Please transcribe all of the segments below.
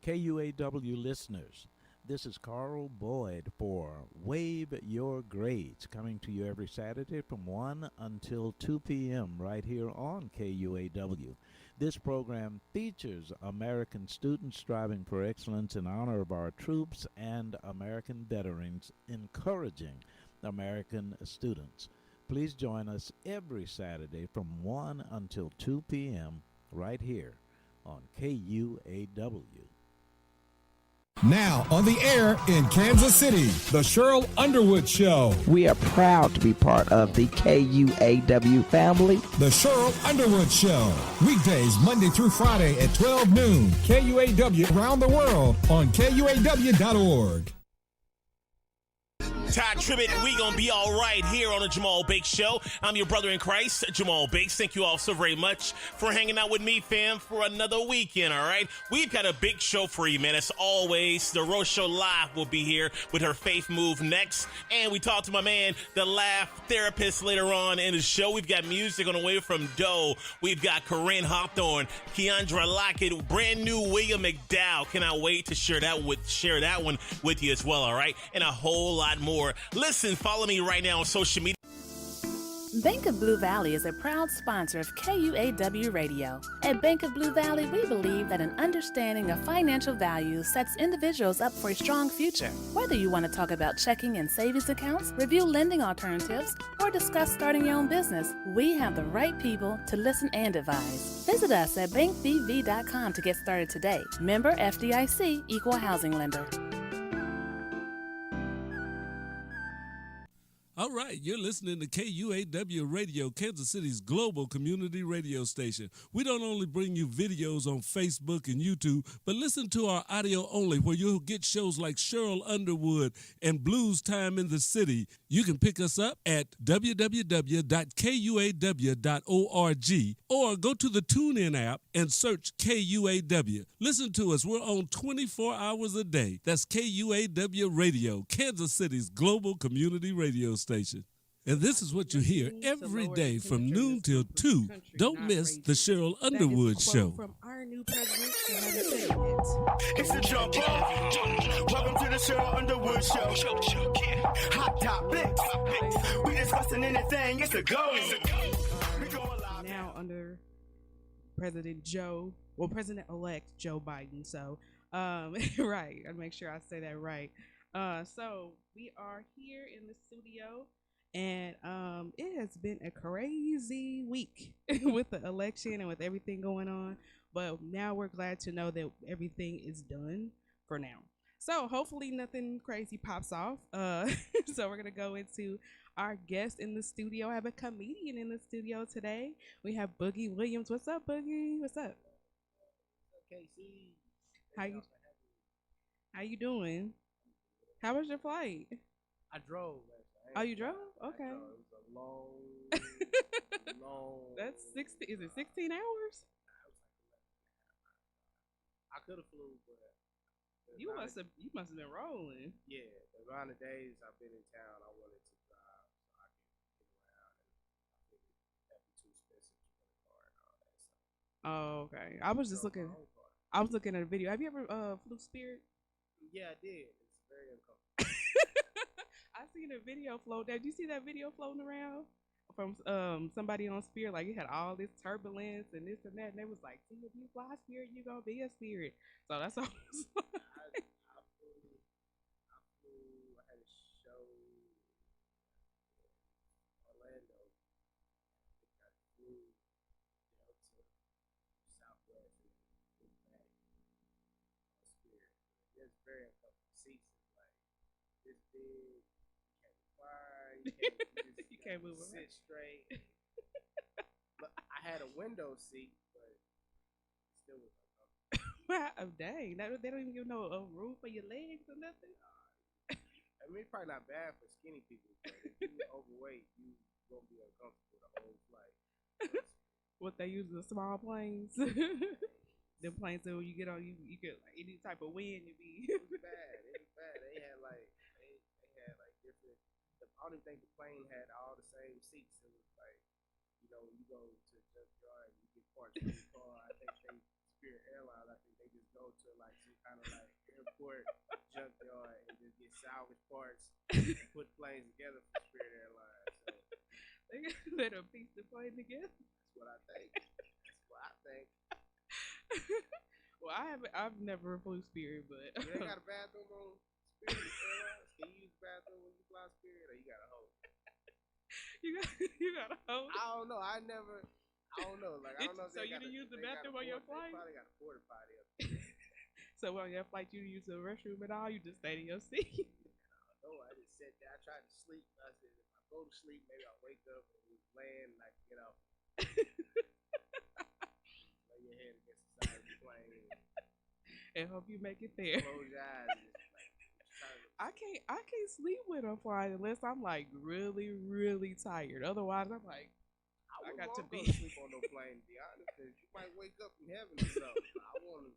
KUAW listeners, this is Carl Boyd for Wave Your Grades, coming to you every Saturday from 1 until 2 p.m. right here on KUAW. This program features American students striving for excellence in honor of our troops and American veterans, encouraging American students. Please join us every Saturday from 1 until 2 p.m. right here on KUAW. Now on the air in Kansas City, the Cheryl Underwood Show. We are proud to be part of the KUAW family. The Cheryl Underwood Show. Weekdays Monday through Friday at 12 noon. KUAW around the world on KUAW.org. Todd Tribbett, we gonna be all right here on the Jamal Bakes Show. I'm your brother in Christ, Jamal Bakes. Thank you all so very much for hanging out with me, fam, for another weekend, all right? We've got a big show for you, man. As always, the Rose Show Live will be here with her Faith Move next. And we talked to my man, the Laugh Therapist, later on in the show. We've got music on the way from Doe. We've got Corinne Hawthorne, Keandra Lockett, brand new William McDowell. Cannot wait to share that one with you as well, all right? And a whole lot more. Listen, follow me right now on social media. Bank of Blue Valley is a proud sponsor of KUAW Radio. At Bank of Blue Valley, we believe that an understanding of financial values sets individuals up for a strong future. Whether you want to talk about checking and savings accounts, review lending alternatives, or discuss starting your own business, we have the right people to listen and advise. Visit us at bankbv.com to get started today. Member FDIC, Equal Housing Lender. All right, you're listening to KUAW Radio, Kansas City's global community radio station. We don't only bring you videos on Facebook and YouTube, but listen to our audio only, where you'll get shows like Cheryl Underwood and Blues Time in the City. You can pick us up at www.kuaw.org or go to the TuneIn app and search KUAW. Listen to us. We're on 24 hours a day. That's KUAW Radio, Kansas City's global community radio station. And this is what you hear every day from noon till 2. Don't miss the Cheryl Underwood Show. From our new president, who hasn't said it yet. It's the jump off. Welcome to the Cheryl Underwood Show. Hot topics. We discussing anything. It's a go. We going live Now under President President-elect Joe Biden. So, right, I'll make sure I say that right. So we are here in the studio, and it has been a crazy week with the election and with everything going on. But now we're glad to know that everything is done for now. So hopefully nothing crazy pops off. So we're gonna go into our guest in the studio. I have a comedian in the studio today. We have Boogie Williams. What's up, Boogie? What's up? KC. How you doing? How was your flight? I drove. Oh, you drove? Okay. It was a long. That's 16. Is it 16 hours? I could have flew, but You must have been rolling. Yeah, the amount of days I've been in town, I wanted to drive so I could get around, and I figured that'd be too expensive to rent a car and all that. So. Oh, okay. I was just looking. I was looking at a video. Have you ever flew Spirit? Yeah, I did. It's very uncomfortable. I seen a video float. Did you see that video floating around from somebody on Spirit? Like, it had all this turbulence and this and that, and they was like, "See, if you fly Spirit, you gonna be a Spirit." So that's all. I flew. I had a show in Orlando. I flew Delta, Southwest, and then back on Spirit. It's very uncomfortable. Seats is like this big. You can't recline. You can't move. Sit straight. But I had a window seat, but it still was uncomfortable. Oh, dang. They don't even give no room for your legs or nothing. I mean, it's probably not bad for skinny people, but if you're overweight, you're going to be uncomfortable the whole flight. What, they use the small planes? Them planes that when you get on, you get like any type of wind, you be. It was bad. They had like different. I don't even think the plane had all the same seats. It was like, when you go to a junkyard and you get parts for your car, I think Spirit Airlines, I think they just go to like some kind of like airport junkyard and just get salvage parts and put planes together for Spirit Airlines. So They done piece the plane together. that's what I think. That's what I think. Well, I've never flew Spirit, but You ain't got a bathroom on Spirit Airlines? Can you use the bathroom when you fly Spirit, or you got a hose? you got a hose. I don't know. I don't know. Like I don't know. If So they you got didn't a- use the they got bathroom a on your porta- flight? They probably got a porta potty up there. So on your flight, you use the restroom at all? You just stayed in your seat. No, I just sat there. I tried to sleep. I said, if I go to sleep, maybe I'll wake up and just land and I can get off. Lay your head against the side of the plane And hope you make it there. and close your eyes. And just, like, try to- I can't sleep when I'm flying unless I'm like really, really tired. Otherwise, I'm like, I wouldn't got to wanna be. go to sleep on no plane, to be honest, because you might wake up in heaven or something. I want to.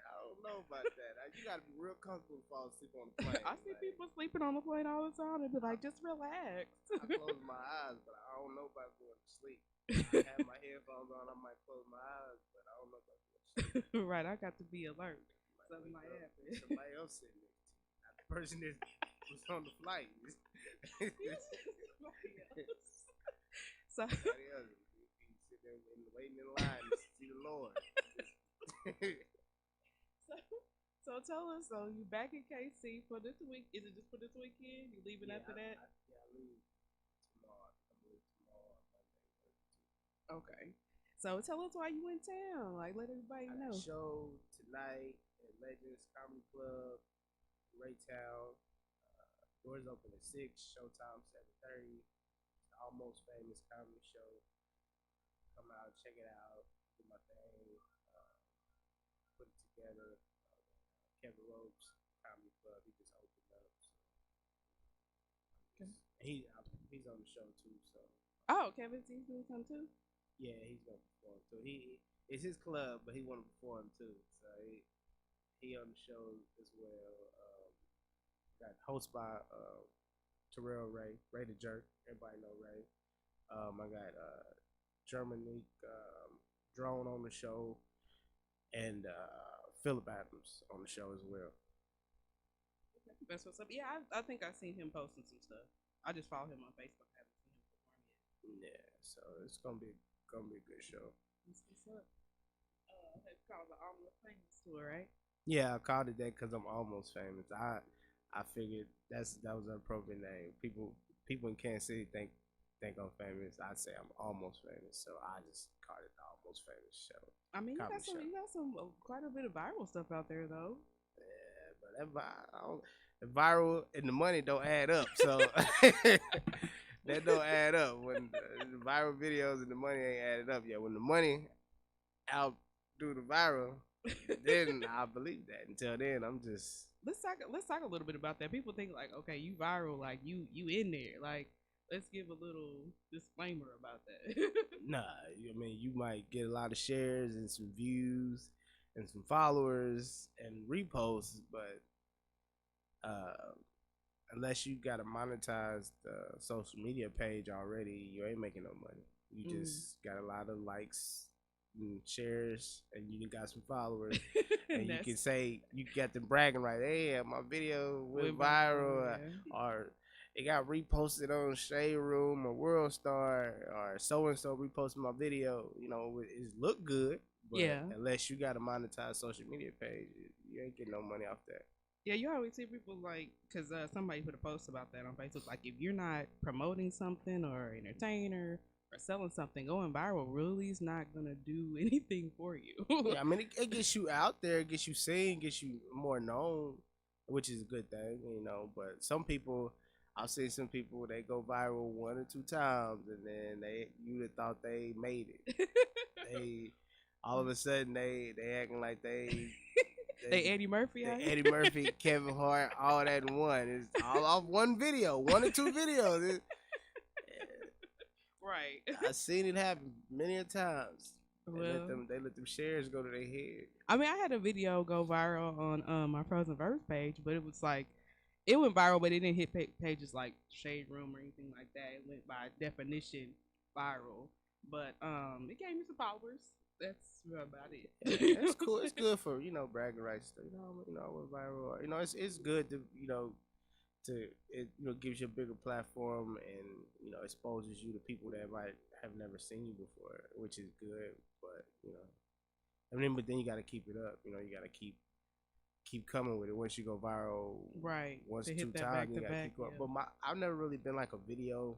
I don't know about that. You got to be real comfortable to fall asleep on the plane. I see like, people sleeping on the plane all the time and be like, just relax. I close my eyes, but I don't know about going to sleep. I have my headphones on. I might close my eyes, but I don't know about going to sleep. Right, I got to be alert. Might Something wake might up happen. and somebody else sitting next to you, not the person that was on the flight. So, Somebody else. You sit there waiting in line to see the Lord. so tell us, so you back in KC for this week? Is it just for this weekend? You leaving after that? I leave tomorrow. I'm leaving tomorrow, Monday. Okay. So tell us why you in town. Like, let everybody I know. got a show tonight at Legends Comedy Club, Raytown. Doors open at 6. Showtime 7:30. It's the Almost Famous comedy show. Come out, check it out, do my thing, put it together. Kevin Ropes Comedy Club, he just opened up. So he's on the show too. So Oh, Kevin C's doing something too? yeah, he's gonna perform too. It's his club, but he want to perform too. So he on the show as well. Got hosted by Terrell Ray the Jerk. Everybody know Ray. I got Germanique Drone on the show, and Philip Adams on the show as well. That's what's up. Yeah, I think I've seen him posting some stuff. I just follow him on Facebook. I haven't seen him perform yet. Yeah, so it's gonna be a good show. That's what's up. It's called the Almost Famous Tour, right? Yeah, I called it that because I'm almost famous. I figured that was an appropriate name. People in Kansas City think I'm famous. I'd say I'm almost famous, so I just called it the Almost Famous Show. I mean, Comedy show. you got some quite a bit of viral stuff out there, though. Yeah, but the viral and the money don't add up. So that don't add up when the viral videos and the money ain't added up yet. When the money outdo the viral, then I believe that. Until then, I'm just. Let's talk a little bit about that. People think like, okay, you viral, like you in there. Like, let's give a little disclaimer about that. Nah, I mean, you might get a lot of shares and some views and some followers and reposts, but unless you got a monetized social media page already, you ain't making no money. You just got a lot of likes and shares, and you got some followers, and you can say you got them bragging right. Hey, my video went viral, or it got reposted on Shade Room or World Star, or so and so reposted my video. You know, it look good, but unless you got a monetized social media page, you ain't getting no money off that. Yeah, you always see people like, because somebody put a post about that on Facebook. Like, if you're not promoting something or entertainer or selling something, going viral really is not gonna do anything for you. Yeah, I mean, it gets you out there, it gets you seen, gets you more known, which is a good thing, you know. But some people, I've seen some people, they go viral 1 or 2 times, and then you'd have thought they made it. They all of a sudden they acting like they Eddie Murphy, Eddie Murphy, Kevin Hart, all that in one. It's all off one video, 1 or 2 videos. Right. I've seen it happen many a times. Well, They let them shares go to their head. I mean, I had a video go viral on my Prose and Verbs page, but it it went viral, but it didn't hit pages like Shade Room or anything like that. It went by definition viral, but it gave me some followers. That's about it. Yeah, it's cool. It's good for bragging rights. With viral. It's good to it gives you a bigger platform and exposes you to people that might have never seen you before, which is good. But but then you got to keep it up. You got to keep coming with it. Once you go viral, right? Once to 2 hit that times, back you to got to back. keep going. Yeah. But I've never really been like a video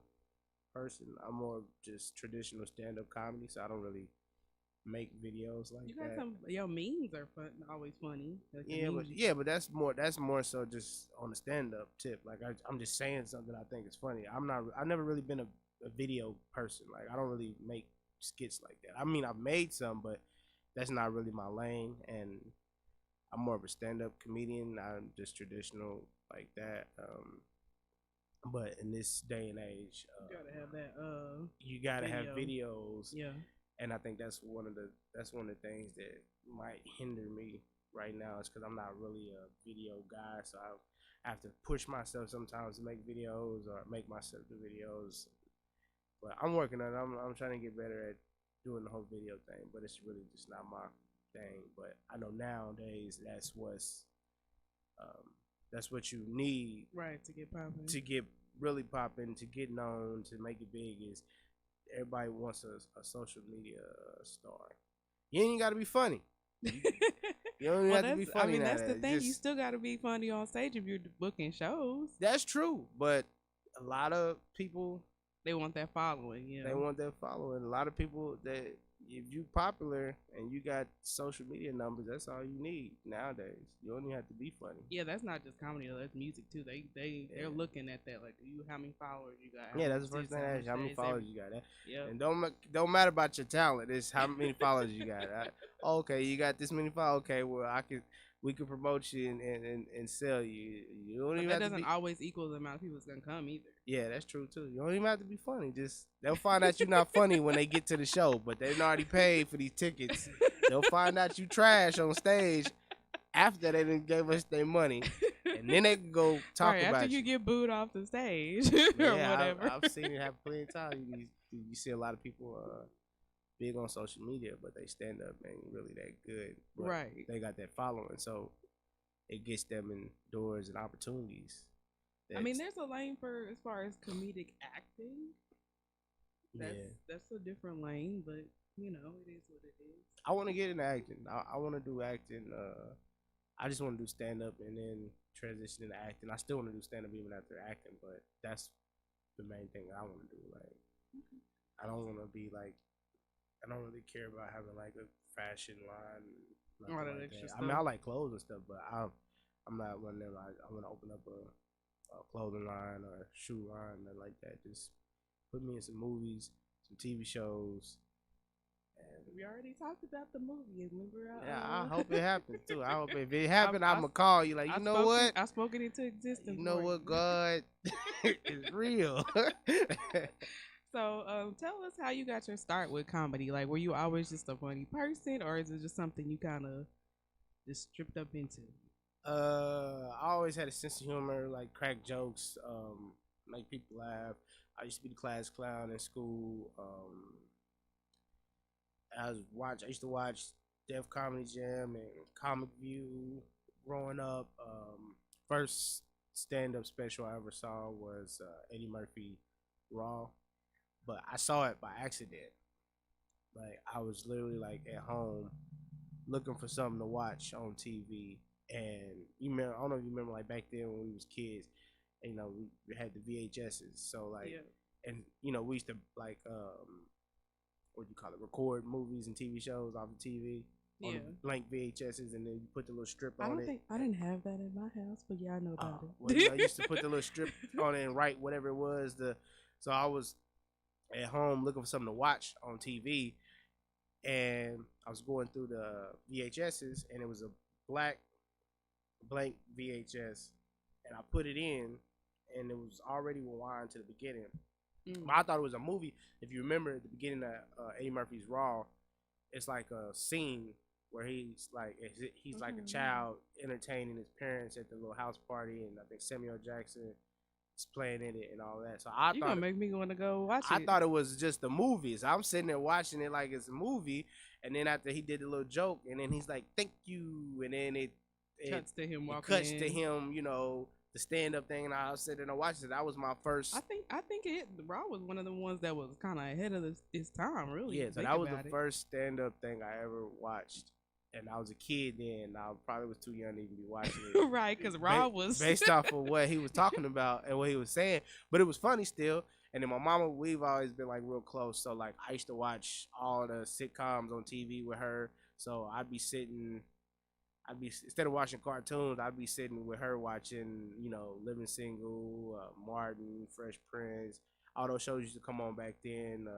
person. I'm more just traditional stand-up comedy, so I don't really make videos like You got that. some your memes are fun, always funny. Like the Yeah, memes but that's more so just on the stand-up tip. Like I'm just saying something I think is funny. I've never really been a video person. Like I don't really make skits like that. I mean, I've made some, but that's not really my lane. And I'm more of a stand-up comedian. I'm just traditional like that. But in this day and age, you gotta have that. You gotta video. have videos. Yeah. And I think that's one of the things that might hinder me right now is because I'm not really a video guy, so I have to push myself sometimes to make videos or make myself do videos. But I'm working on it. I'm trying to get better at doing the whole video thing, but it's really just not my thing. But I know nowadays that's what you need, Right, to get popping. to get really popping, to get known, to make it big is. Everybody wants a social media star. You ain't got to be funny. You don't even have to be funny. I mean, that's the nowadays. thing. You still got to be funny on stage if you're booking shows. That's true, but a lot of people They want that following. Yeah. they want that following. A lot of people that if you popular and you got social media numbers, that's all you need nowadays. You don't even have to be funny. Yeah, that's not just comedy though. That's music too. They're looking at that like how many followers you got. Yeah, that's the first thing I ask you. How many followers you got? Yeah. And don't matter about your talent. It's how many followers you got. Okay, you got this many followers. Okay, well we could promote you and sell you. You don't But even that have to doesn't be, always equal the amount of people that's gonna come either. Yeah, that's true too. You don't even have to be funny. Just they'll find out you're not funny when they get to the show, but they've already paid for these tickets. They'll find out you trash on stage after they done gave us their money, and then they can go talk right, about after you get booed off the stage or Yeah, whatever. I've seen it happen plenty of times. You see a lot of people big on social media, but they stand up ain't really that good. But Right. They got that following, so it gets them in doors and opportunities. I mean, there's a lane for as far as comedic acting. Yeah. That's a different lane, but it is what it is. I want to get into acting. I want to do acting. I just want to do stand up and then transition into acting. I still want to do stand up even after acting, but that's the main thing I want to do. Like, I don't want to be like, I don't really care about having like a fashion line. All that Like extra that. I mean, I stuff. like clothes and stuff, but I'm not one of them. Like, I want to open up a clothing line or a shoe line or like that. Just put me in some movies, some TV shows. And We already talked about the movie. Remember? I hope it happens too. I hope if it happens, I'm gonna call you. Like, you know what? I spoke it into existence. You know for what? God is real. So, tell us how you got your start with comedy. Like, were you always just a funny person, or is it just something you kind of just tripped up into? I always had a sense of humor, like crack jokes, make people laugh. I used to be the class clown in school. I used to watch Def Comedy Jam and Comic View growing up. First stand-up special I ever saw was Eddie Murphy Raw, but I saw it by accident. Like, I was literally like at home looking for something to watch on TV, and I don't know if you remember, like back then when we was kids, we had the VHSs, so like, and we used to like what do you call it, record movies and TV shows off the TV on the blank VHSs, and then you put the little strip on it. I didn't have that in my house, but yeah, I know about it. Well, I used to put the little strip on it and write whatever it was. So I was at home looking for something to watch on TV, and I was going through the VHSs, and it was a blank VHS, and I put it in, and it was already rewind to the beginning. But I thought it was a movie. If you remember at the beginning of Eddie Murphy's Raw, it's like a scene where he's like a child entertaining his parents at the little house party, and I think Samuel Jackson is playing in it and all that. So I You thought gonna make me want to go watch it? I thought it was just the movies. I'm sitting there watching it like it's a movie, and then after he did the little joke, and then he's like, "Thank you," and then it cuts to him walking cuts in. to him, the stand up thing, and I was sitting there watching it. That was my first. I think Raw was one of the ones that was kind of ahead of its time, really. Yeah, so that was the first stand up thing I ever watched. And I was a kid then. I probably was too young to even be watching it. Right, because Raw was based off of what he was talking about and what he was saying. But it was funny still. And then my mama, we've always been like real close. So like I used to watch all the sitcoms on TV with her. So instead of watching cartoons, I'd be sitting with her watching, Living Single, Martin, Fresh Prince. All those shows used to come on back then.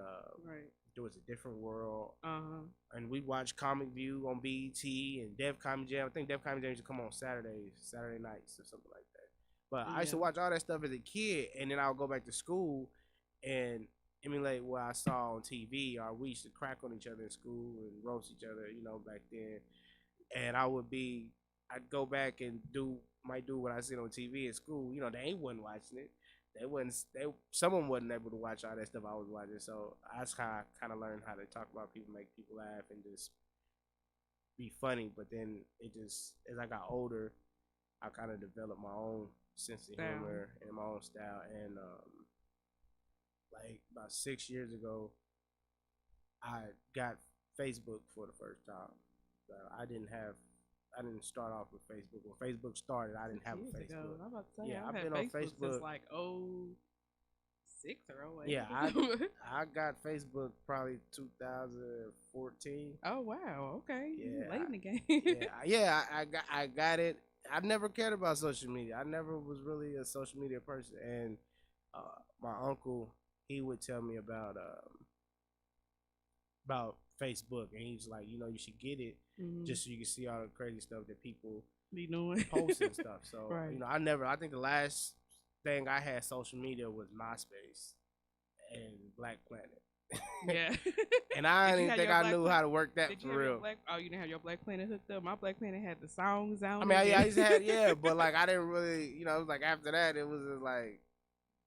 right. There was a Different World. And we watched Comic View on BET and Def Comedy Jam. I think Def Comedy Jam used to come on Saturday nights or something like that. But I used to watch all that stuff as a kid, and then I would go back to school and emulate what I saw on TV. Or we used to crack on each other in school and roast each other, back then. And I'd go back and might do what I seen on TV at school. They wasn't watching it. Someone wasn't able to watch all that stuff I was watching. So that's how I kind of learned how to talk about people, make people laugh, and just be funny. But then as I got older, I kind of developed my own sense of humor and my own style. And like about 6 years ago, I got Facebook for the first time. I didn't start off with Facebook. When Facebook started, I didn't have a Facebook. I'm about to say, I've been on Facebook since like 06 or 08. Yeah, I got Facebook probably 2014. Oh wow, okay. Yeah, late in the game. I got it. I never cared about social media. I never was really a social media person. And my uncle, he would tell me about Facebook, and he was like, you should get it just so you can see all the crazy stuff that people be doing, post and stuff. So right. I think the last thing I had social media was MySpace and Black Planet. Yeah. And I didn't think I knew how to work that for real. You didn't have your Black Planet hooked up? My Black Planet had the songs out. I mean, I used to have, but like I didn't really, it was like after that, it was just like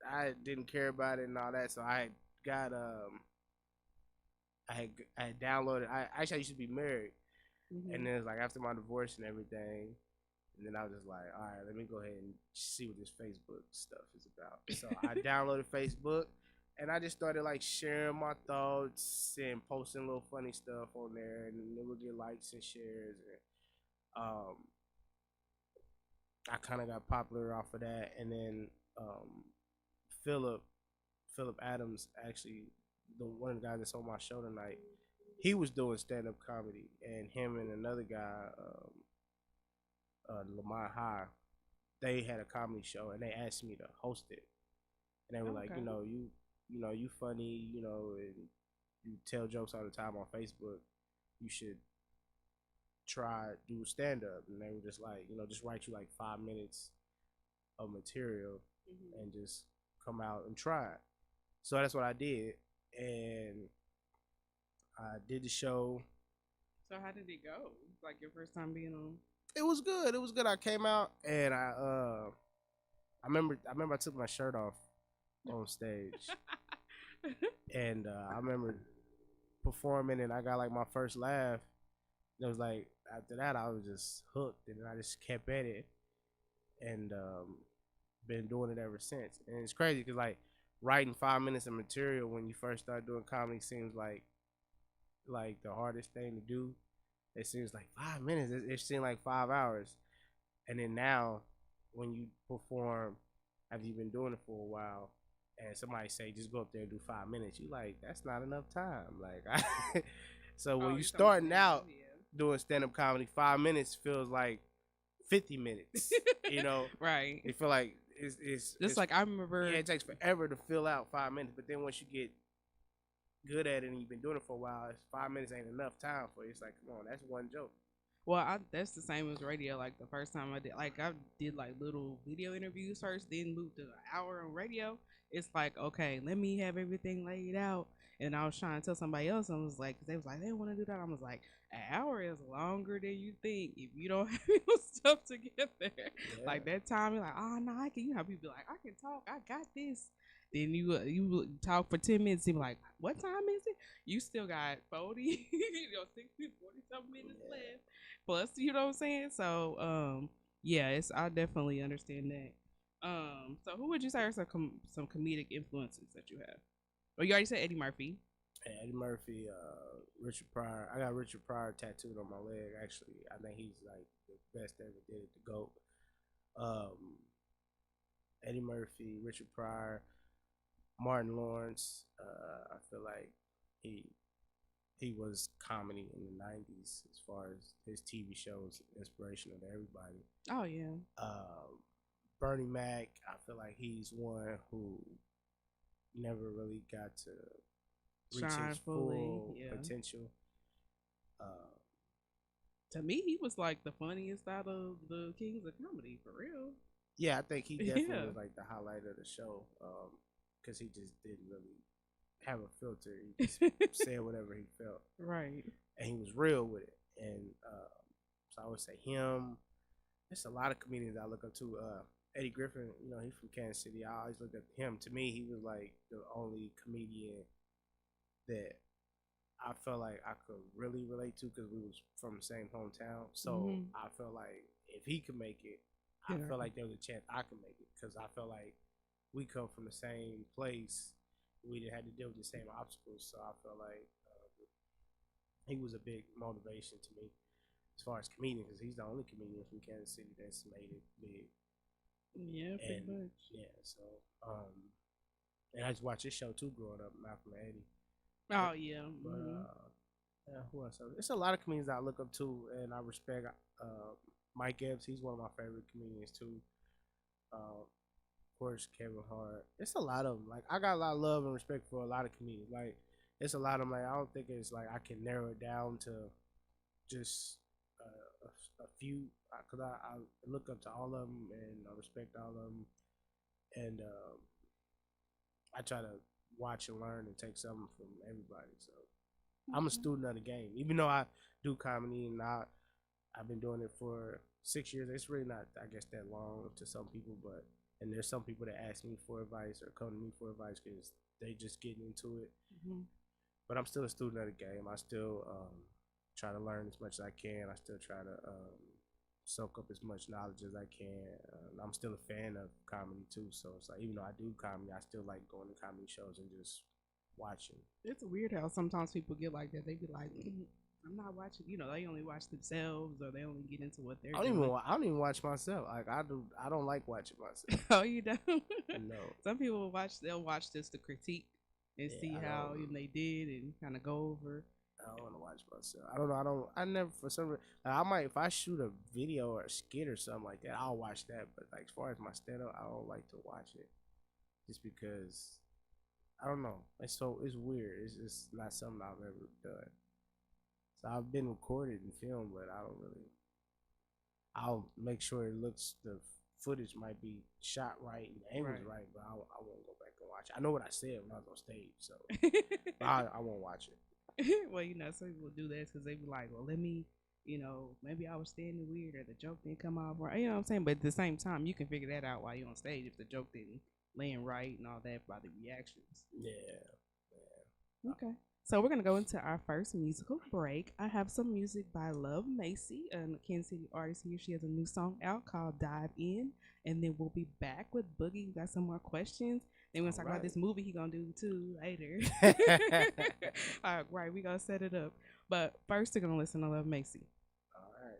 I didn't care about it and all that. So I got I had downloaded. I used to be married, and then it's like after my divorce and everything, and then I was just like, all right, let me go ahead and see what this Facebook stuff is about. So I downloaded Facebook, and I just started like sharing my thoughts and posting little funny stuff on there, and it would get likes and shares. And I kind of got popular off of that, and then Philip Adams, actually one of the guys that's on my show tonight, he was doing stand-up comedy, and him and another guy, Lamont High, they had a comedy show, and they asked me to host it, and they were like, you funny, and you tell jokes all the time on Facebook, you should try do stand-up. And they were just like, just write you like 5 minutes of material and just come out and try it. So that's what I did, and I did the show. So how did it go? Like your first time being on? It was good. I came out, and I remember I took my shirt off on stage, and I remember performing, and I got like my first laugh. It was like after that I was just hooked, and I just kept at it, and been doing it ever since. And it's crazy because like writing 5 minutes of material when you first start doing comedy seems like the hardest thing to do. It seems like 5 minutes. It seemed like 5 hours. And then now, when you perform after you've been doing it for a while, and somebody say just go up there and do 5 minutes, you like, that's not enough time. Like, so when you starting out doing stand-up comedy, 5 minutes feels like 50 minutes. Right. It feel like it's like I remember. Yeah, it takes forever to fill out 5 minutes, but then once you get good at it and you've been doing it for a while, 5 minutes ain't enough time for you. It's like, come on, that's one joke. Well, that's the same as radio. Like the first time I did like little video interviews first, then moved to an hour on radio. it's like, okay, let me have everything laid out. And I was trying to tell somebody else, and I was like, 'cause they was like, they want to do that. I was like, an hour is longer than you think if you don't have your stuff to get there. Yeah. Like that time, you're like, oh no, I can. You know, how people be like, I can talk, I got this. Then you talk for 10 minutes, and be like, what time is it? You still got 40, 60, 40 something minutes left. Plus, you know what I'm saying? So, yeah, I definitely understand that. So who would you say are some comedic influences that you have? Oh, you already said Eddie Murphy. Hey, Eddie Murphy, Richard Pryor. I got Richard Pryor tattooed on my leg. Actually, I think he's like the best that ever did it. The GOAT. Eddie Murphy, Richard Pryor, Martin Lawrence. I feel like he was comedy in the '90s as far as his TV shows, inspirational to everybody. Oh yeah. Bernie Mac. I feel like he's one who never really got to reach Shine his fully, full yeah. potential. To me, he was like the funniest out of the kings of comedy, for real. Yeah, I think he definitely Yeah. was like the highlight of the show, because he just didn't really have a filter. He just said whatever he felt, Right. and he was real with it. And so I would say him. There's a lot of comedians I look up to. Eddie Griffin, you know, he's from Kansas City. I always look up to him. To me, he was like the only comedian that I felt like I could really relate to because we was from the same hometown. So I felt like if he could make it, I Yeah. felt like there was a chance I could make it because I felt like we come from the same place. We didn't have to deal with the same obstacles. So I felt like he was a big motivation to me as far as comedian because he's the only comedian from Kansas City that's made it big. Yeah, pretty And much. yeah, so and I just watched this show too growing up, Malcolm and Eddie. Oh yeah. But yeah, who else? There's a lot of comedians I look up to and I respect. Mike Epps, he's one of my favorite comedians too. Of course, Kevin Hart. It's a lot of them. Like I got a lot of love and respect for a lot of comedians. Like it's a lot of them. Like I don't think it's like I can narrow it down to just a few. Cause I look up to all of them and I respect all of them, and I try to watch and learn and take something from everybody. So I'm a student of the game, even though I do comedy and I've been doing it for 6 years. It's really not, I guess, that long to some people, but and there's some people that ask me for advice or come to me for advice because they just getting into it. But I'm still a student of the game. I still try to learn as much as I can. I still try to soak up as much knowledge as I can. I'm still a fan of comedy too, so it's like even though I do comedy, I still like going to comedy shows and just watching. It's weird how sometimes people get like that. They be like, I'm not watching. You know, they only watch themselves or they only get into what they're I don't doing. even watch myself. Like I don't like watching myself. Oh, you don't? No. Some people they'll watch this to critique and Yeah, see I how don't- they did and kind of go over. I don't want to watch myself. I don't know. I never for some reason. Like, I might if I shoot a video or a skit or something like that, I'll watch that. But like as far as my stand up, I don't like to watch it, just because I don't know. It's weird. It's just not something I've ever done. So I've been recorded and filmed, but I don't really. I'll make sure the footage might be shot right and the angles right, but I won't go back and watch it. I know what I said when I was on stage, so but I won't watch it. Well, you know, some people do that because they be like, well, let me, you know, maybe I was standing weird or the joke didn't come out right. You know what I'm saying? But at the same time, you can figure that out while you're on stage if the joke didn't land right and all that by the reactions. Yeah. Okay. So we're going to go into our first musical break. I have some music by Love Macy, a Kansas City artist here. She has a new song out called Dive In. And then we'll be back with Boogie. We got some more questions. Then we're going to talk about this movie he going to do too later. All right, we're going to set it up. But first, we're going to listen to Love Macy. All right.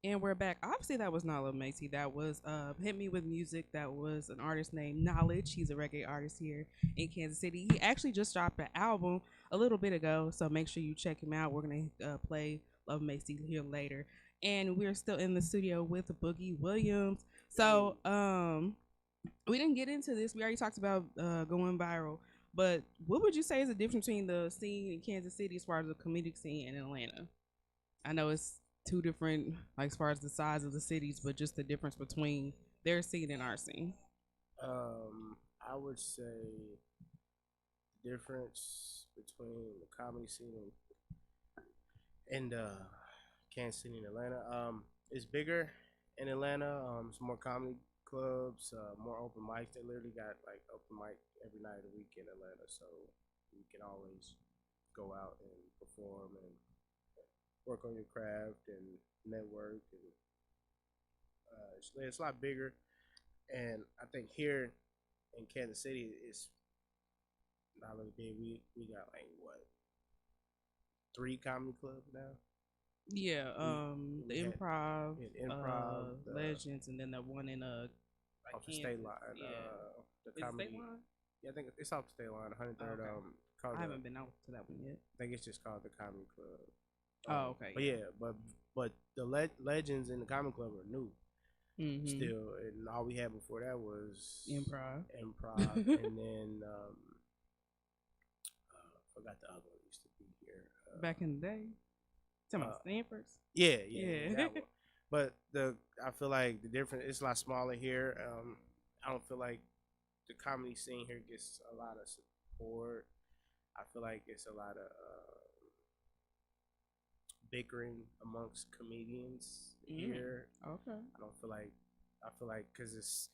And we're back. Obviously, that was not Lil Macy. That was Hit Me With Music. That was an artist named Knowledge. He's a reggae artist here in Kansas City. He actually just dropped an album a little bit ago, so make sure you check him out. We're going to play Lil Macy here later. And we're still in the studio with Boogie Williams. So we didn't get into this. We already talked about going viral. But what would you say is the difference between the scene in Kansas City as far as the comedic scene in Atlanta? I know it's two different, like as far as the size of the cities, but just the difference between their scene and our scene. I would say the difference between the comedy scene and Kansas City and Atlanta is bigger in Atlanta. It's more comedy clubs, more open mics. They literally got like open mic every night of the week in Atlanta, so you can always go out and perform and work on your craft and network, and it's a lot bigger. And I think here in Kansas City, it's not really big. We got like what, 3 comedy clubs now. Yeah, the Improv, Improv, Legends, and then the one in off the state line. Yeah, The is it comedy. state line? Yeah, I think it's off the state line, 103rd. Okay. I haven't been out to that one yet. I think it's just called the Comedy Club. Oh, okay. But yeah, but the Legends in the Comedy Club are new still, and all we had before that was Improv, and then forgot the other one used to be here back in the day. Talking about Stanford's. Yeah. That one. But I feel like the difference, it's a lot smaller here. I don't feel like the comedy scene here gets a lot of support. I feel like it's a lot of bickering amongst comedians here. Okay. I feel like because it's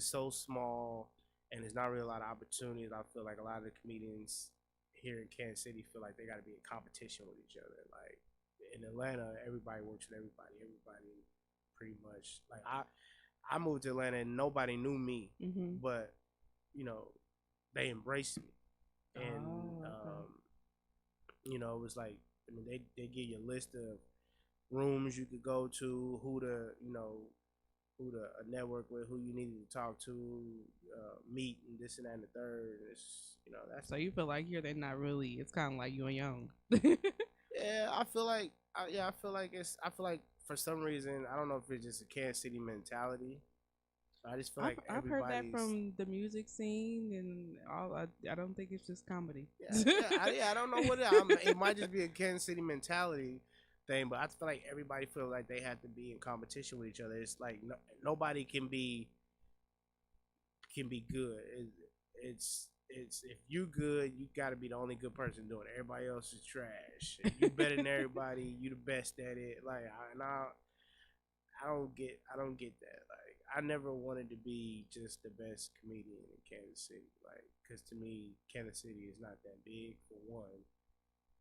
so small and there's not really a lot of opportunities. I feel like a lot of the comedians here in Kansas City feel like they got to be in competition with each other. Like in Atlanta, everybody works with everybody. Everybody pretty much, like I moved to Atlanta and nobody knew me, but you know they embraced me, and you know it was like, I mean, they give you a list of rooms you could go to, who to network with, who you needed to talk to, meet, and this and that and the third. It's, you know, that's. So you feel like here they're not really. It's kind of like you and young. Yeah, I feel like for some reason, I don't know if it's just a Kansas City mentality. I just feel like I've heard that from the music scene and all. I don't think it's just comedy. I don't know what it might just be a Kansas City mentality thing, but I feel like everybody feels like they have to be in competition with each other. It's like nobody can be good. It's if you good, you got to be the only good person doing it. Everybody else is trash. And you better than everybody. You the best at it. Like I don't get that. Like I never wanted to be just the best comedian in Kansas City. Like, because to me, Kansas City is not that big for one,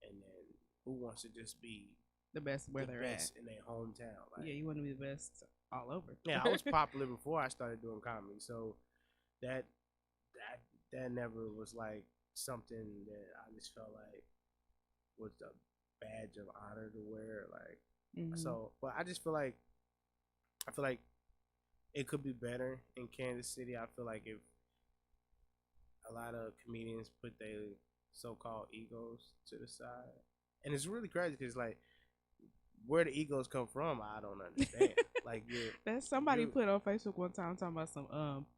and then who wants to just be the best where they're at in their hometown? Like, yeah, you want to be the best all over. Yeah, I was popular before I started doing comedy, so that never was like something that I just felt like was a badge of honor to wear. Like, so, but I just feel like it could be better in Kansas City. I feel like if a lot of comedians put their so-called egos to the side, and it's really crazy because like where the egos come from, I don't understand. Like that's somebody put on Facebook one time talking about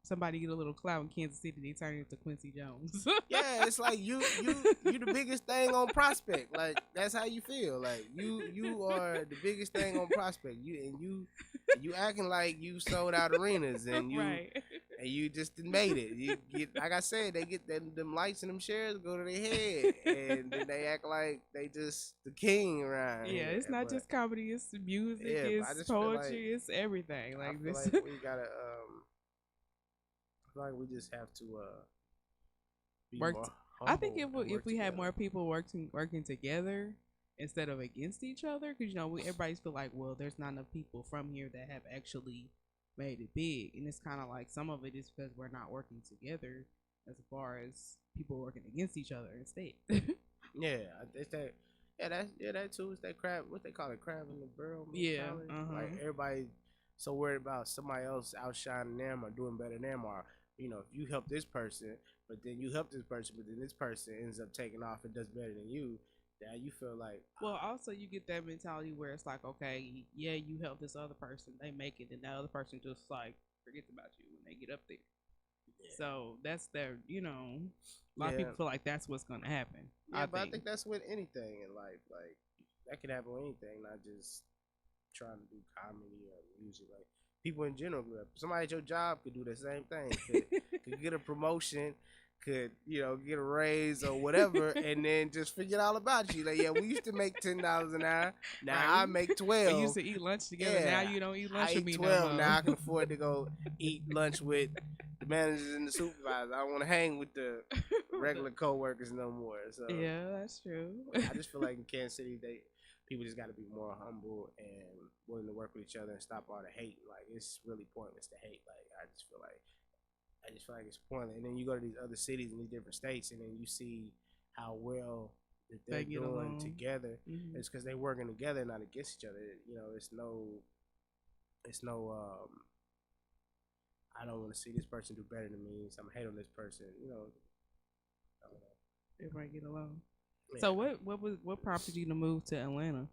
somebody get a little clout in Kansas City, they turn into Quincy Jones. Yeah, it's like you the biggest thing on Prospect. Like that's how you feel. Like you are the biggest thing on Prospect. You acting like you sold out arenas and you right. And you just made it. You get, like I said, they get them lights and them shares go to their head, and then they act like they just the king around. Yeah, it's not just comedy; it's music, it's poetry, it's everything. Like this, like we gotta. I feel like we just have to be work. More I think if we together. had more people working together instead of against each other, because everybody's feel like, well, there's not enough people from here that have actually made it big, and it's kind of like some of it is because we're not working together as far as people working against each other instead. Yeah, it's that that too. It's that crab. What they call it, crab in the barrel. Yeah, mentality. Like everybody so worried about somebody else outshining them or doing better than them, or if you help this person, but then you help this person, but then this person ends up taking off and does better than you. That you feel like. Well, also you get that mentality where it's like, okay, yeah, you help this other person, they make it, and that other person just like forgets about you when they get up there. Yeah. So that's their, a lot of people feel like that's what's gonna happen. Yeah, I think that's with anything in life. Like that can happen with anything, not just trying to do comedy or music. Like people in general, somebody at your job could do the same thing. Could get a promotion. Could get a raise or whatever, and then just forget all about you. Like, yeah, we used to make $10 an hour. Now I make 12. We used to eat lunch together. Yeah, now you don't eat lunch with me 12. Now I can afford to go eat lunch with the managers and the supervisors. I don't want to hang with the regular coworkers no more. So yeah, that's true. I just feel like in Kansas City, people just got to be more humble and willing to work with each other and stop all the hate. Like it's really pointless to hate. Like I just feel like it's pointless. And then you go to these other cities in these different states, and then you see how well that they're doing together. Mm-hmm. It's because they're working together, not against each other. It's no. I don't want to see this person do better than me, so I'm gonna hate on this person. I don't know. Everybody get along. Yeah. So what prompted you to move to Atlanta?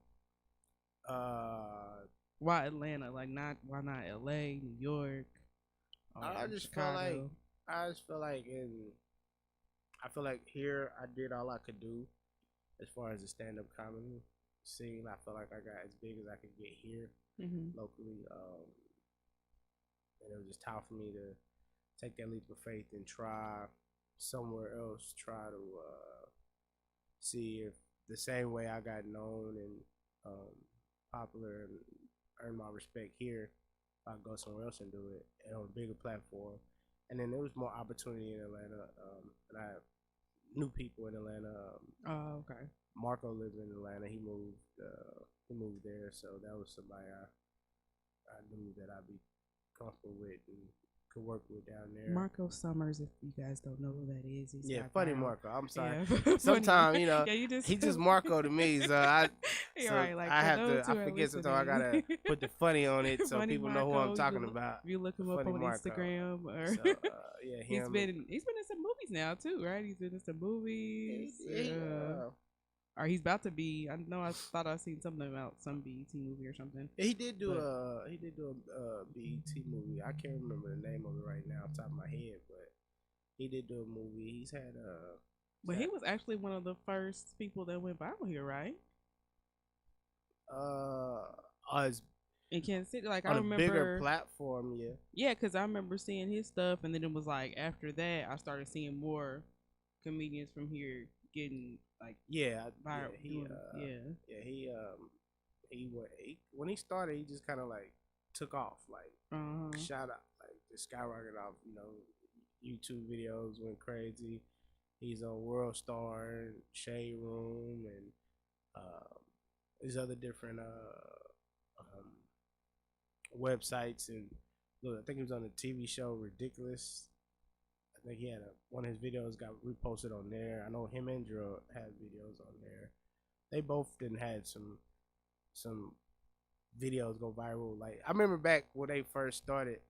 Why Atlanta? Like why not LA, New York? I just feel like here I did all I could do as far as the stand-up comedy scene. I feel like I got as big as I could get here locally, and it was just time for me to take that leap of faith and try somewhere else. Try to see if the same way I got known and popular and earned my respect here, I'll go somewhere else and do it and on a bigger platform. And then there was more opportunity in Atlanta, and I knew people in Atlanta. Okay. Marco lived in Atlanta. He moved there, so that was somebody I knew that I'd be comfortable with and could work with down there. Marco Summers, if you guys don't know who that is, he's funny viral. Marco. I'm sorry. Yeah. Sometimes he's just Marco to me. So I forget sometimes I gotta put the funny on it so people know who I'm talking about. You look him up on Marco. Instagram, or so, he's been in some movies now too, right? He's been in some movies. Or he's about to be. I know. I thought I seen something about some BET movie or something. Yeah, he did do a BET movie. I can't remember the name of it right now, off the top of my head, but he did do a movie. He's had But he was actually one of the first people that went viral here, right? In Kansas City, like I remember, a bigger platform, yeah. Yeah, because I remember seeing his stuff, and then it was like after that, I started seeing more comedians from here getting like viral. When he started, he just kind of like took off, like shot up, like just skyrocketed off. YouTube videos went crazy. He's on World Star, and Shade Room, and these other different websites. And look, I think he was on the TV show Ridiculous. I think he had one of his videos got reposted on there. I know him and Drew had videos on there. They both didn't had some videos go viral. Like I remember back when they first started,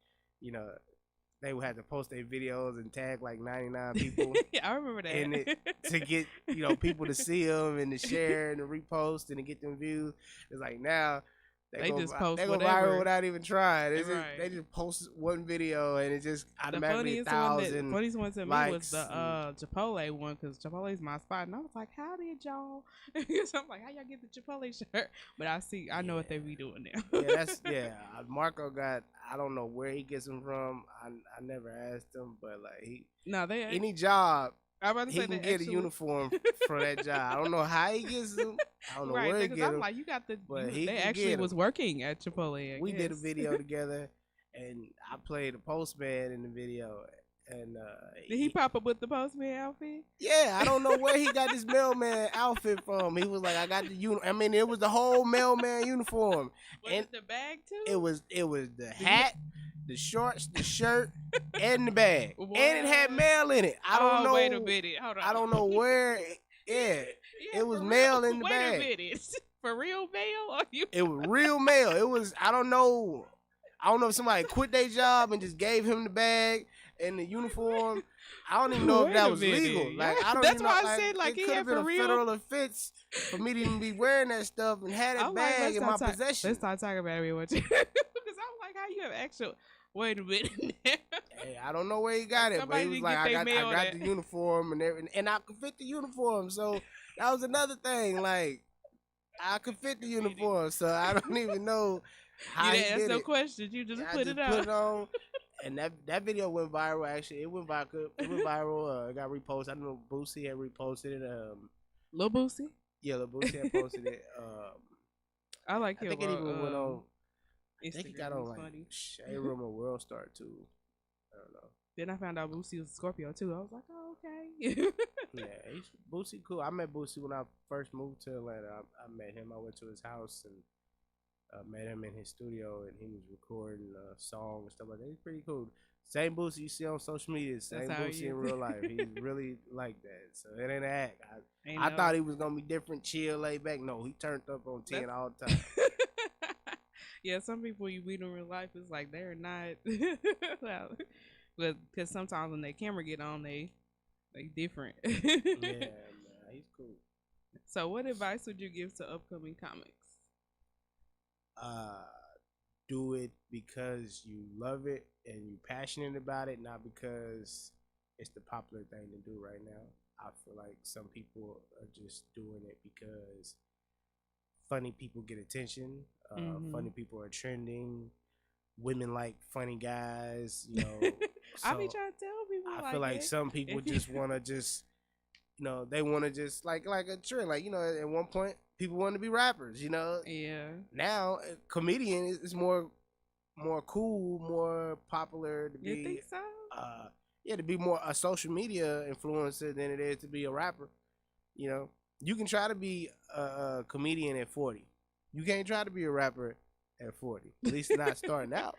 they would have to post their videos and tag like 99 people. Yeah, I remember that. And to get people to see them and to share and to repost and to get them views. It's like now they go viral without even trying. They just post one video and it just automatically 1,000. The funniest one to me was the Chipotle one, because Chipotle's my spot, and I was like, "How did y'all?" So I'm like, "How y'all get the Chipotle shirt?" But I know what they be doing now. Marco got. I don't know where he gets them from. I never asked him, but like any job. He can get a uniform for that job. I don't know how he gets them. I don't know where he gets them. I'm like, you got they actually was working at Chipotle. We did a video together, and I played the postman in the video. And did he pop up with the postman outfit? Yeah, I don't know where he got this mailman outfit from. He was like, I got the uniform. I mean, it was the whole mailman uniform. Was it the bag too? It was the hat, the shorts, the shirt, and the bag. What? And it had mail in it. I don't know. Wait a minute. Hold on. I don't know where Yeah, Yeah, it was for mail real. in the Wait bag. a minute. For real mail? Are you? It was real mail. It was, I don't know if somebody quit their job and just gave him the bag and the uniform. I don't even know if Wait that a was minute. legal. Like, Yeah, I don't that's even know. why I Like, said, like, it he could had have been for a real. federal offense for me to even be wearing that stuff and had that I'm bag in my possession. Let's not talk about it because I'm like, how you have actual? Wait a minute. Hey, I don't know where he got it, but Somebody he was didn't like, get I they got mail that. the uniform and everything, and I could fit the uniform. So that was another thing. Like, I could fit the uniform, so I don't even know how You he didn't did ask no it. questions. You just I put just it put it out. on, and that video went viral. Actually, it went viral. It went viral. It got reposted. I don't know. Boosie had reposted it. Lil Boosie. Yeah, Lil Boosie had posted it. I like I him. think it even went on. I Instagram. think it got on He's like funny. Shade Room or World Star too. I don't know. Then I found out Boosie was a Scorpio too. I was like, oh, okay. Yeah, Boosie cool. I met Boosie when I first moved to Atlanta. I met him. I went to his house and met him in his studio, and he was recording a song and stuff like that. He's pretty cool. Same Boosie you see on social media, same how Boosie he in is. real life. He's really like that. So it ain't an act. Ain't I no- thought he was gonna be different, chill, laid back. No, he turned up on 10 all the time. Yeah, some people you meet in real life, it's like they're not. Well, but because sometimes when their camera get on, they different. Yeah, man, he's cool. So, what advice would you give to upcoming comics? Do it because you love it and you're passionate about it, not because it's the popular thing to do right now. I feel like some people are just doing it because funny people get attention. Funny people are trending. Women like funny guys, you know. I be So trying to tell people. I feel like that. some people If you- just want to just, you know, they want to just like a trend. Like, you know, at one point people wanted to be rappers, you know. Yeah. Now a comedian is more cool, more popular to You be. think so? Yeah, to be more a social media influencer than it is to be a rapper. You know, you can try to be a comedian at 40. You can't try to be a rapper at 40. At least not starting out.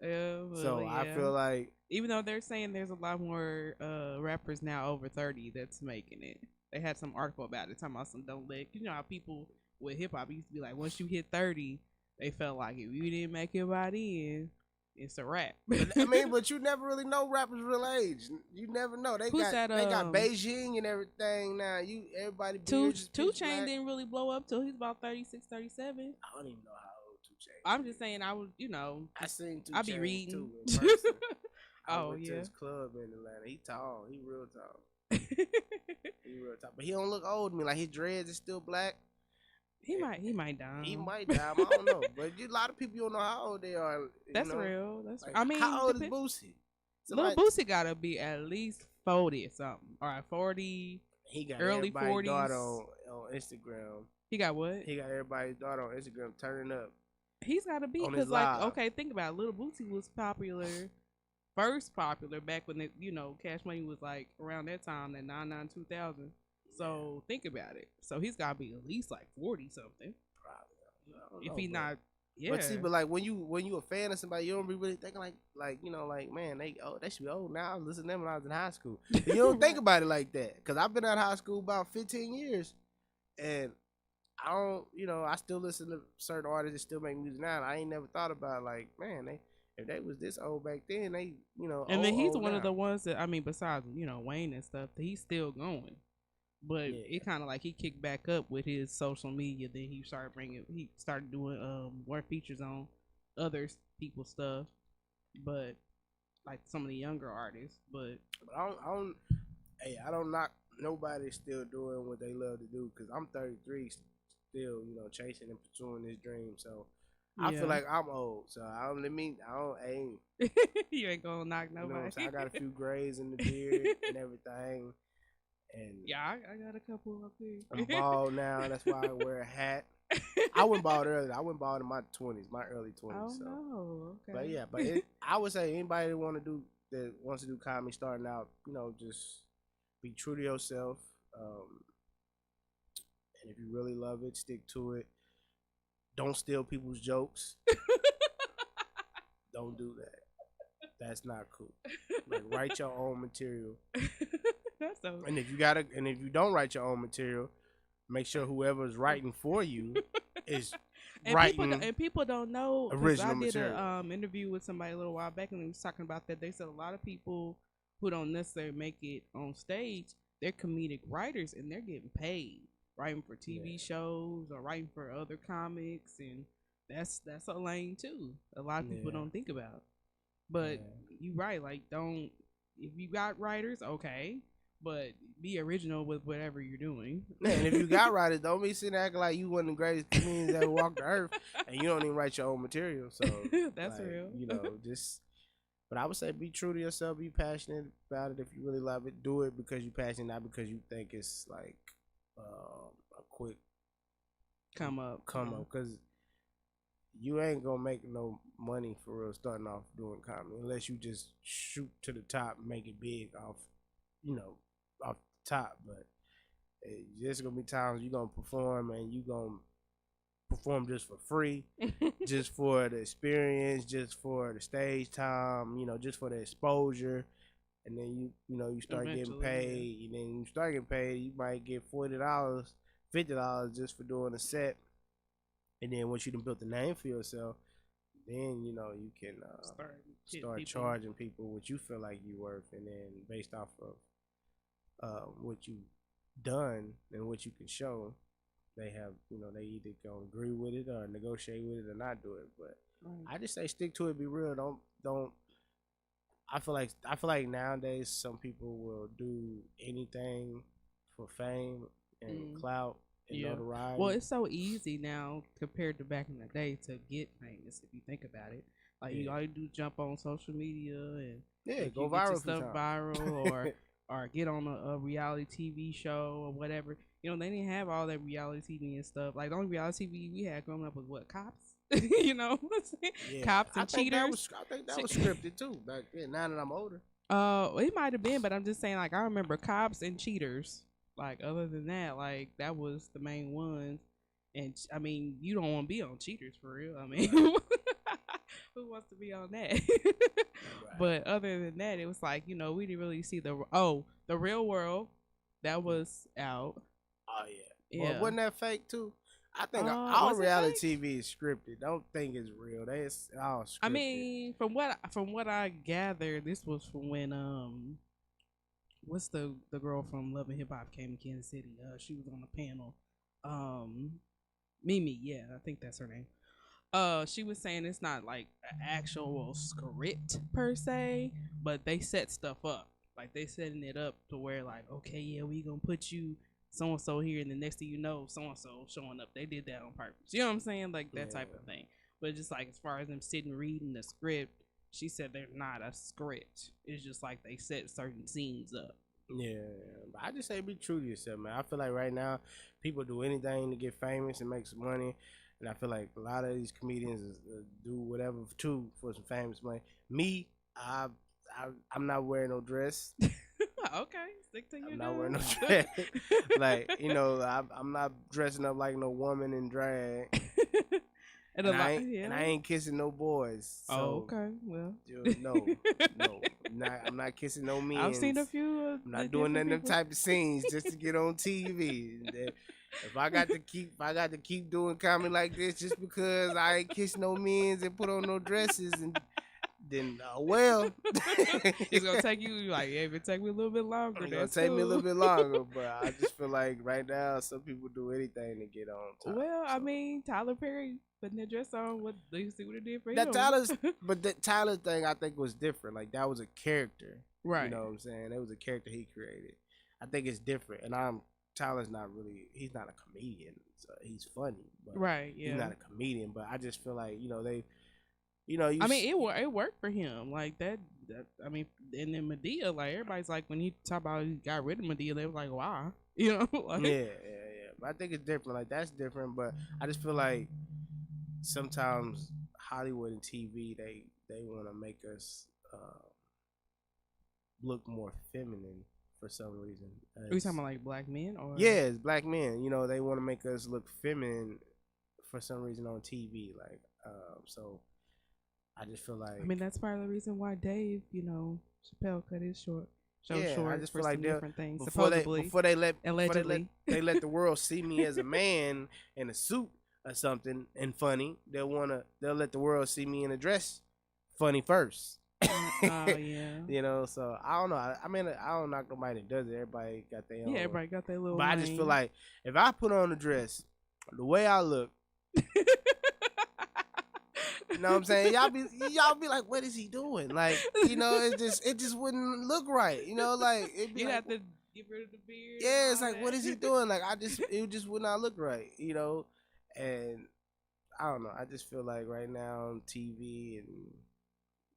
So I feel like, even though they're saying there's a lot more rappers now over 30 that's making it. They had some article about it talking about some don't let, you know how people with hip hop used to be like, once you hit 30, they felt like if you didn't make it by then, it's a rap. I mean, but you never really know rappers' real age. You never know. They Who's got that, Beijing and everything now. Everybody Two beards is pitch Chain black. didn't really blow up till he's about 36, 37. I don't even know how old 2 Chainz. I'm just saying I was, you know, I seen 2 I be Chainz, reading. too in person. I Oh, went to yeah. his club in Atlanta. He tall. He real tall. He real tall. But he don't look old to me. Like his dreads is still black. he might die. He might die. I don't know. But a lot of people don't know how old they are. That's you know? real. That's Like, I mean, how old is depend- Boosie? Little Somebody- Boosie gotta be at least 40 or something. All right, 40. He got early everybody's 40s. daughter on Instagram. He got what? He got everybody's daughter on Instagram turning up. He's gotta be on his because, like, live. okay, think about it. Little Boosie was first popular back when Cash Money was like around that time, that 99 2000. So think about it. So he's gotta be at least like 40 something. Probably. I don't If know, he but- not, yeah. But like when you a fan of somebody, you don't be really thinking like you know, like, man, they should be old now. I was listening to them when I was in high school. You don't think about it like that, because I've been out of high school about 15 years, and I don't, you know, I still listen to certain artists that still make music now. And I ain't never thought about, like, man, if they was this old back then, they, you know, And then he's old one now. of the ones that, I mean, besides, Wayne and stuff, he's still going. But Yeah. it kind of like he kicked back up with his social media. Then he started doing more features on other people's stuff. But like some of the younger artists. But I don't knock nobody still doing what they love to do, because I'm 33 still, you know, chasing and pursuing this dream. So I Yeah. feel like I'm old. So I ain't. you ain't gonna knock You know what nobody. I'm saying? I got a few grays in the beard and everything. And Yeah, I got a couple up here. I'm bald now. That's why I wear a hat. I went bald earlier. I went bald in my 20s, my early 20s. Oh so. no, okay. But yeah, I would say anybody that wants to do comedy starting out, you know, just be true to yourself. And if you really love it, stick to it. Don't steal people's jokes. Don't do that. That's not cool. Like, write your own material So And if you don't write your own material, make sure whoever's writing for you is writing. And people don't know, 'cause original I did material. a interview with somebody a little while back, and they was talking about that. They said a lot of people who don't necessarily make it on stage, they're comedic writers, and they're getting paid writing for TV shows or writing for other comics, and that's a lane too. A lot of people Yeah. don't think about. But Yeah. you right, like don't, if you got writers, okay, but be original with whatever you're doing. Man, if you got writers, don't be sitting acting like you one of the greatest comedians that ever walked the earth, and you don't even write your own material. So That's like, real. You know, just. But I would say be true to yourself. Be passionate about it. If you really love it, do it because you're passionate, not because you think it's like a quick Come up. Because you ain't gonna make no money for real starting off doing comedy unless you just shoot to the top, make it big off the top. But there's gonna be times you're gonna perform and you gonna perform just for free, just for the experience, just for the stage time, just for the exposure. And then you start getting Eventually, paid, and then you start getting paid, you might get $40, $50 just for doing a set. And then once you done built the name for yourself, then you can Start start charging people what you feel like you worth, and then based off of what you done and what you can show, they have they either gonna agree with it or negotiate with it or not do it. But I just say stick to it, be real. Don't. I feel like nowadays some people will do anything for fame and clout and notoriety. Well, it's so easy now compared to back in the day to get famous. If you think about it, like you all you do is jump on social media and go you viral. get your for stuff time. viral, or get on a reality TV show or whatever. They didn't have all that reality TV and stuff. Like the only reality TV we had growing up was what, Cops. Cops and cheaters. I think that was scripted too back then. Now that I'm older. It might have been, but I'm just saying, like, I remember Cops and Cheaters. Like, other than that, like, that was the main ones. And I mean, you don't want to be on Cheaters for real. I mean, who wants to be on that? But other than that, it was like, we didn't really see the Real World that was out. Oh yeah. Yeah. Well, wasn't that fake too? I think Was all it reality TV is scripted. Don't think it's real. It's all scripted. I mean, from what I gathered, this was from when what's the girl from Love and Hip Hop came to Kansas City? She was on the panel. Mimi, yeah, I think that's her name. She was saying it's not like an actual script per se, but they set stuff up. Like they setting it up to where like, okay, yeah, we gonna put you so and so here, and the next thing you know, so and so showing up. They did that on purpose. You know what I'm saying? Like that type of thing. But just like as far as them sitting reading the script, she said they're not a script. It's just like they set certain scenes up. Yeah, but I just say be true to yourself, man. I feel like right now people do anything to get famous and make some money, and I feel like a lot of these comedians do whatever too for some famous money. Me, I'm not wearing no dress. Okay, stick to your I'm not wearing no dress. Like I'm not dressing up like no woman in drag. And I ain't kissing no boys. So, okay. Well, no, I'm not kissing no men. I've seen a few. I'm not doing none of them type of scenes just to get on TV. If I got to keep doing comedy like this just because I ain't kissing no men's and put on no dresses, and then well, it's gonna take you like it take me a little bit longer. It's gonna take me a little bit longer, but I just feel like right now some people do anything to get on top. Well, I mean, Tyler Perry putting that dress on, what do you see what it did for him? That Tyler thing I think was different. Like that was a character, right? You know what I'm saying? It was a character he created. I think it's different, and Tyler's not really. He's not a comedian. So he's funny, but right? Yeah, he's not a comedian. But I just feel like they. I mean, it worked for him like that. I mean, and then Medea, like everybody's like when he talk about he got rid of Medea, they was like, why? Like, yeah. But I think it's different. Like that's different. But I just feel like sometimes Hollywood and TV they want to make us look more feminine for some reason. Are you talking about like black men or? Yeah, it's black men. They want to make us look feminine for some reason on TV. Like, so. I just feel like. I mean, that's part of the reason why Dave, Chappelle cut his short. show Yeah, I shorts just for feel like some they'll different things. before they Supposedly, before they let allegedly. they let the world see me as a man in a suit or something and funny. They'll let the world see me in a dress funny first. Oh yeah. You know, so I don't know. I mean, I don't knock nobody that does it. Everybody got their own. Yeah, everybody got their little But I just feel lane. like if I put on a dress, the way I look, you know what I'm saying? Y'all be like, what is he doing? Like, you know, it just wouldn't look right. You know, like it'd be You like, have to get rid of the beard. yeah, and it's all like, what that. is he doing? Like, it just would not look right. You know, and I don't know. I just feel like right now TV and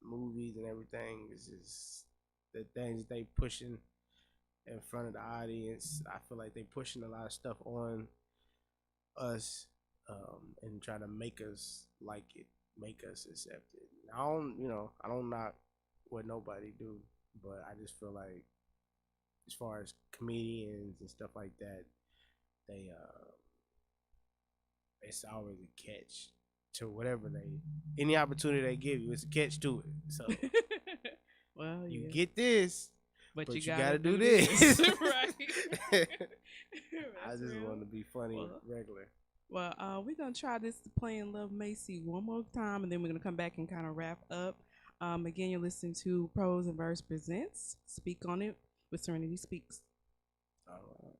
movies and everything is just the things they pushing in front of the audience. I feel like they pushing a lot of stuff on us and try to make us like it, make us accept it. I don't knock what nobody do, but I just feel like as far as comedians and stuff like that, they it's always a catch to whatever any opportunity they give you. It's a catch to it. So Well, you yeah. get this, but you gotta gotta do this. this. Right. I That's just real. want to be funny Well, regular. Well, we're gonna try this Playing Love Macy one more time, and then we're gonna come back and kind of wrap up. Again, you're listening to Prose and Verbs presents Speak on It with Serenity Speaks. All right.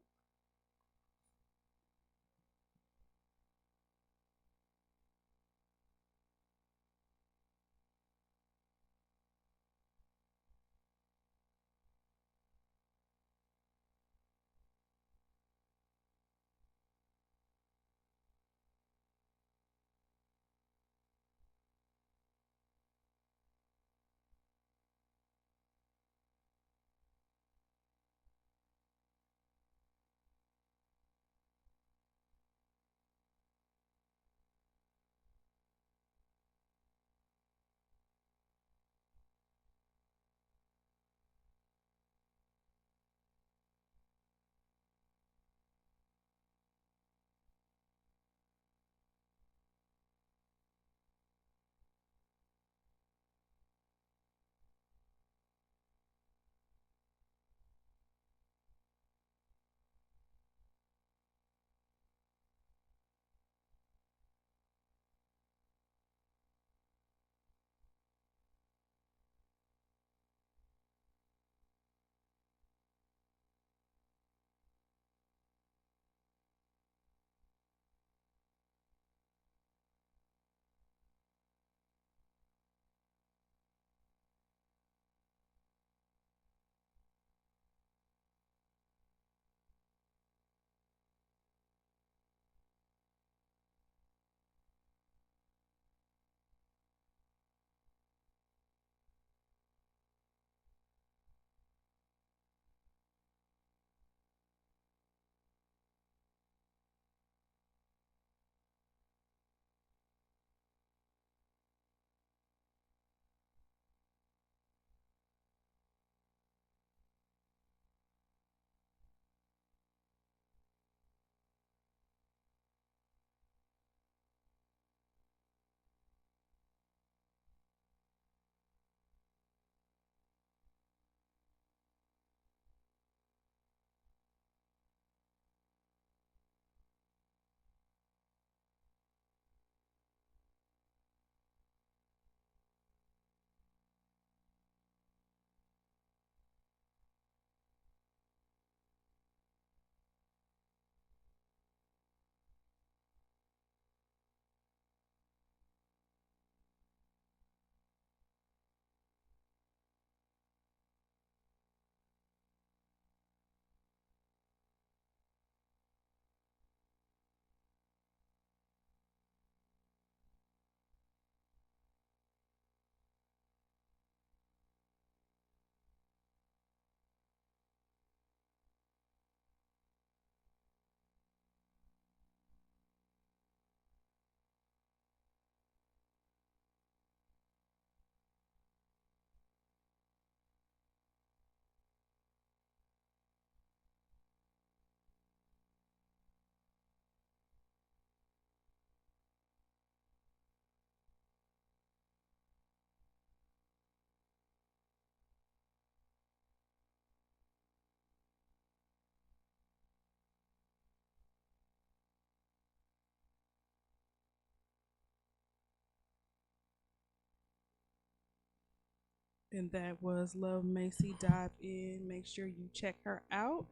And that was Love Macy. Dive in. Make sure you check her out.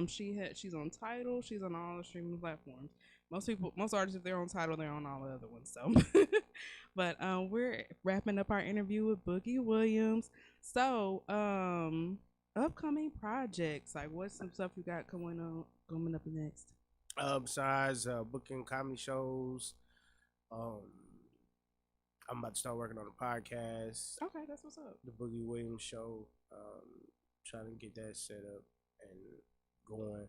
She's on Tidal. She's on all the streaming platforms. Most artists, if they're on Tidal, they're on all the other ones. So, but we're wrapping up our interview with Boogie Williams. So, upcoming projects, like what's some stuff you got coming up next? Besides booking comedy shows, I'm about to start working on a podcast. Okay, that's what's up. The Boogie Williams Show. Trying to get that set up and going.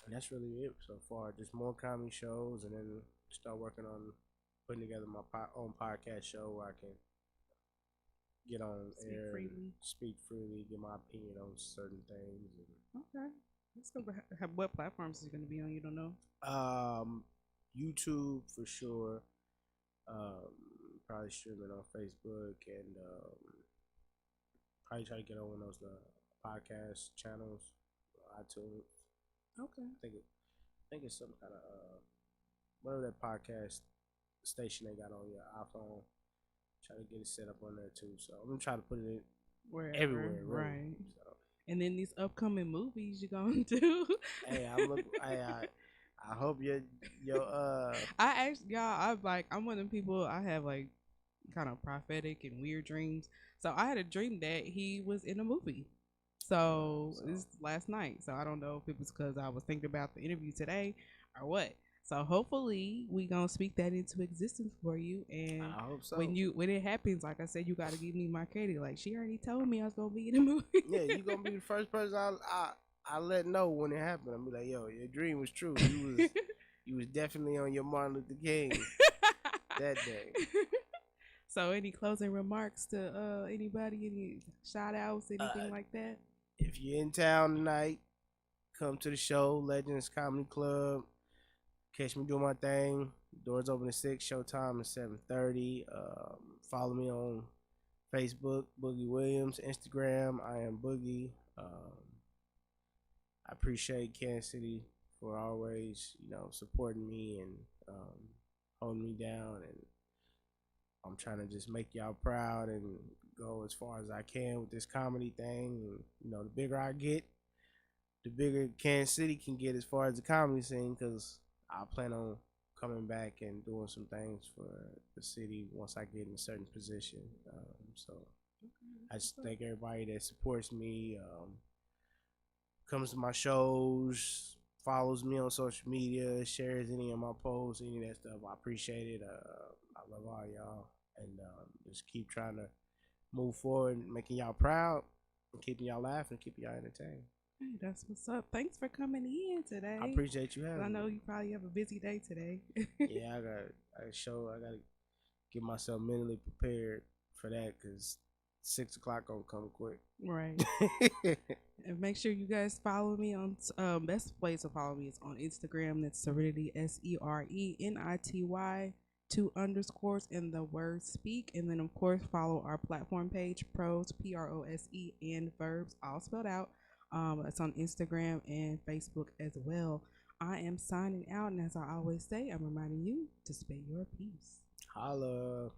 And that's really it so far. Just more comedy shows, and then start working on putting together my own podcast show where I can get on air, speak freely, get my opinion on certain things. Okay, let's go. What platforms is it going to be on? You don't know? YouTube for sure. Probably streaming on Facebook, and probably try to get on one of those podcast channels, iTunes. Okay. I think it's some kind of whatever that podcast station they got on your iPhone. Try to get it set up on there too. So I'm gonna try to put it everywhere, really. Right? So. And then these upcoming movies you're going to do. Hey, I hope your I asked y'all. I'm one of them people. I have like kind of prophetic and weird dreams. So I had a dream that he was in a movie. So this last night. So I don't know if it was because I was thinking about the interview today or what. So hopefully we gonna speak that into existence for you. And I hope so. when it happens, like I said, you gotta give me my credit. Like she already told me I was gonna be in a movie. Yeah, you gonna be the first person I let know when it happened. I'll be like, yo, your dream was true. You was definitely on your Martin Luther King that day. So any closing remarks to anybody, any shout outs, anything like that? If you're in town tonight, come to the show, Legends Comedy Club. Catch me doing my thing. Doors open at 6, showtime at 7:30. Follow me on Facebook, Boogie Williams, Instagram, I am Boogie. I appreciate Kansas City for always, supporting me and holding me down, and I'm trying to just make y'all proud and go as far as I can with this comedy thing. And, the bigger I get, the bigger Kansas City can get as far as the comedy scene, because I plan on coming back and doing some things for the city once I get in a certain position. So I just thank everybody that supports me, comes to my shows, follows me on social media, shares any of my posts, any of that stuff. I appreciate it. I love all y'all, and just keep trying to move forward, making y'all proud, and keeping y'all laughing, keeping y'all entertained. Hey, that's what's up. Thanks for coming in today. I appreciate you having me. I know you probably have a busy day today. Yeah, I gotta get myself mentally prepared for that, because 6 o'clock gonna come quick. Right. And make sure you guys follow me on best place to follow me is on Instagram. That's Serenity, SERENITY, 2 underscores and the word speak. And then of course follow our platform page, Prose, Prose, and Verbs, all spelled out. It's on Instagram and Facebook as well. I am signing out, and as I always say, I'm reminding you to spit your piece. Holla.